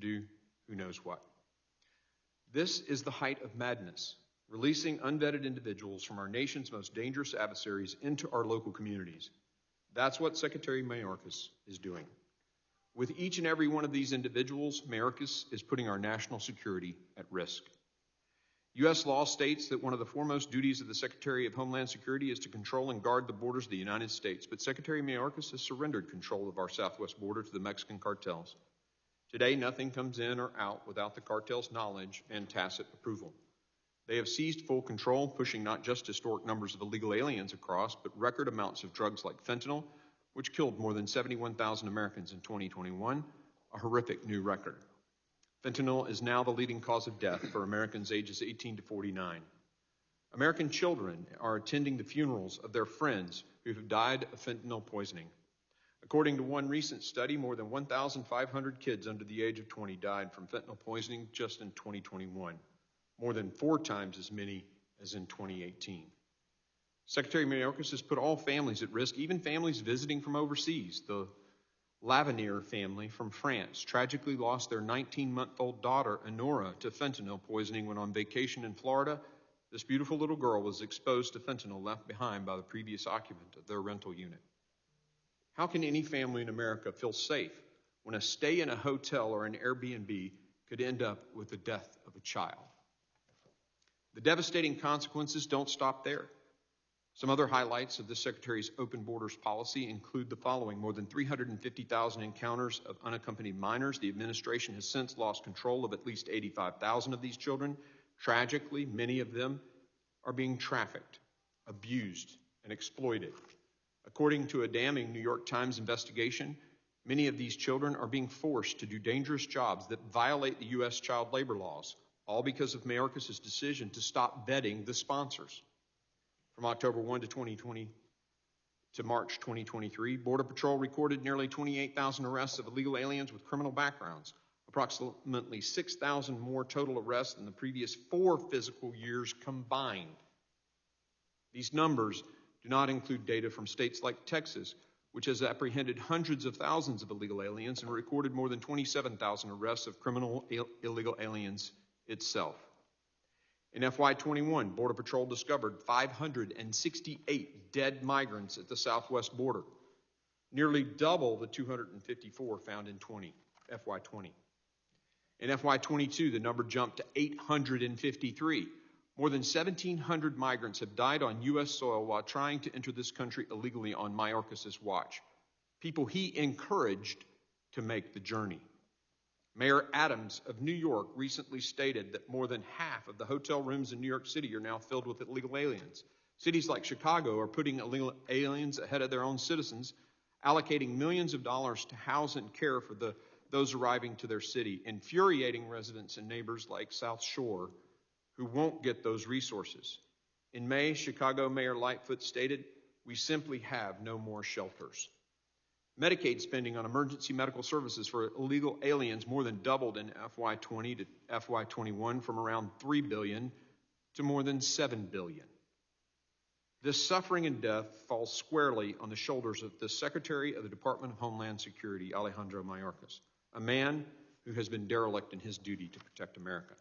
do who knows what. This is the height of madness, releasing unvetted individuals from our nation's most dangerous adversaries into our local communities. That's what Secretary Mayorkas is doing. With each and every one of these individuals, Mayorkas is putting our national security at risk. U.S. law states that one of the foremost duties of the Secretary of Homeland Security is to control and guard the borders of the United States, but Secretary Mayorkas has surrendered control of our southwest border to the Mexican cartels. Today, nothing comes in or out without the cartel's knowledge and tacit approval. They have seized full control, pushing not just historic numbers of illegal aliens across, but record amounts of drugs like fentanyl, which killed more than 71,000 Americans in 2021, a horrific new record. Fentanyl is now the leading cause of death for Americans ages 18 to 49. American children are attending the funerals of their friends who have died of fentanyl poisoning. According to one recent study, more than 1,500 kids under the age of 20 died from fentanyl poisoning just in 2021, more than 4 times as many as in 2018. Secretary Mayorkas has put all families at risk, even families visiting from overseas. The Lavenier family from France tragically lost their 19-month-old daughter, Honora, to fentanyl poisoning when on vacation in Florida. This beautiful little girl was exposed to fentanyl left behind by the previous occupant of their rental unit. How can any family in America feel safe when a stay in a hotel or an Airbnb could end up with the death of a child? The devastating consequences don't stop there. Some other highlights of the Secretary's open borders policy include the following. More than 350,000 encounters of unaccompanied minors. The administration has since lost control of at least 85,000 of these children. Tragically, many of them are being trafficked, abused, and exploited. According to a damning New York Times investigation, many of these children are being forced to do dangerous jobs that violate the U.S. child labor laws, all because of Mayorkas' decision to stop vetting the sponsors. From October 1 to 2020 to March 2023, Border Patrol recorded nearly 28,000 arrests of illegal aliens with criminal backgrounds, approximately 6,000 more total arrests than the previous 4 fiscal years combined. These numbers do not include data from states like Texas, which has apprehended hundreds of thousands of illegal aliens and recorded more than 27,000 arrests of illegal aliens itself. In FY21, Border Patrol discovered 568 dead migrants at the southwest border, nearly double the 254 found in FY20. In FY22, the number jumped to 853. More than 1,700 migrants have died on U.S. soil while trying to enter this country illegally on Mayorkas' watch, people he encouraged to make the journey. Mayor Adams of New York recently stated that more than half of the hotel rooms in New York City are now filled with illegal aliens. Cities like Chicago are putting illegal aliens ahead of their own citizens, allocating millions of dollars to house and care for those arriving to their city, infuriating residents and neighbors like South Shore who won't get those resources. In May, Chicago Mayor Lightfoot stated, "We simply have no more shelters." Medicaid spending on emergency medical services for illegal aliens more than doubled in FY20 to FY21 from around $3 billion to more than $7 billion. This suffering and death falls squarely on the shoulders of the Secretary of the Department of Homeland Security, Alejandro Mayorkas, a man who has been derelict in his duty to protect America.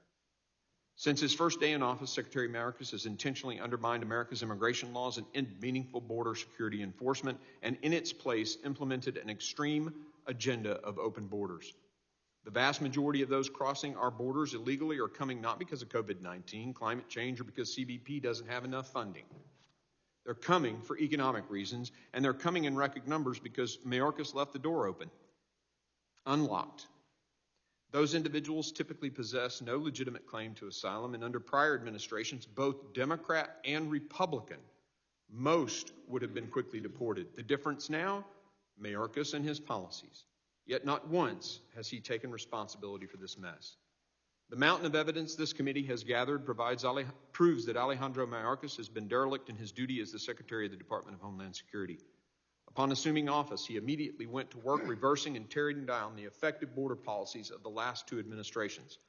Since his first day in office, Secretary Mayorkas has intentionally undermined America's immigration laws and ended meaningful border security enforcement, and in its place implemented an extreme agenda of open borders. The vast majority of those crossing our borders illegally are coming not because of COVID-19, climate change, or because CBP doesn't have enough funding. They're coming for economic reasons, and they're coming in record numbers because Mayorkas left the door open, unlocked. Those individuals typically possess no legitimate claim to asylum, and under prior administrations, both Democrat and Republican, most would have been quickly deported. The difference now? Mayorkas and his policies. Yet not once has he taken responsibility for this mess. The mountain of evidence this committee has gathered proves that Alejandro Mayorkas has been derelict in his duty as the Secretary of the Department of Homeland Security. Upon assuming office, he immediately went to work reversing and tearing down the effective border policies of the last 2 administrations.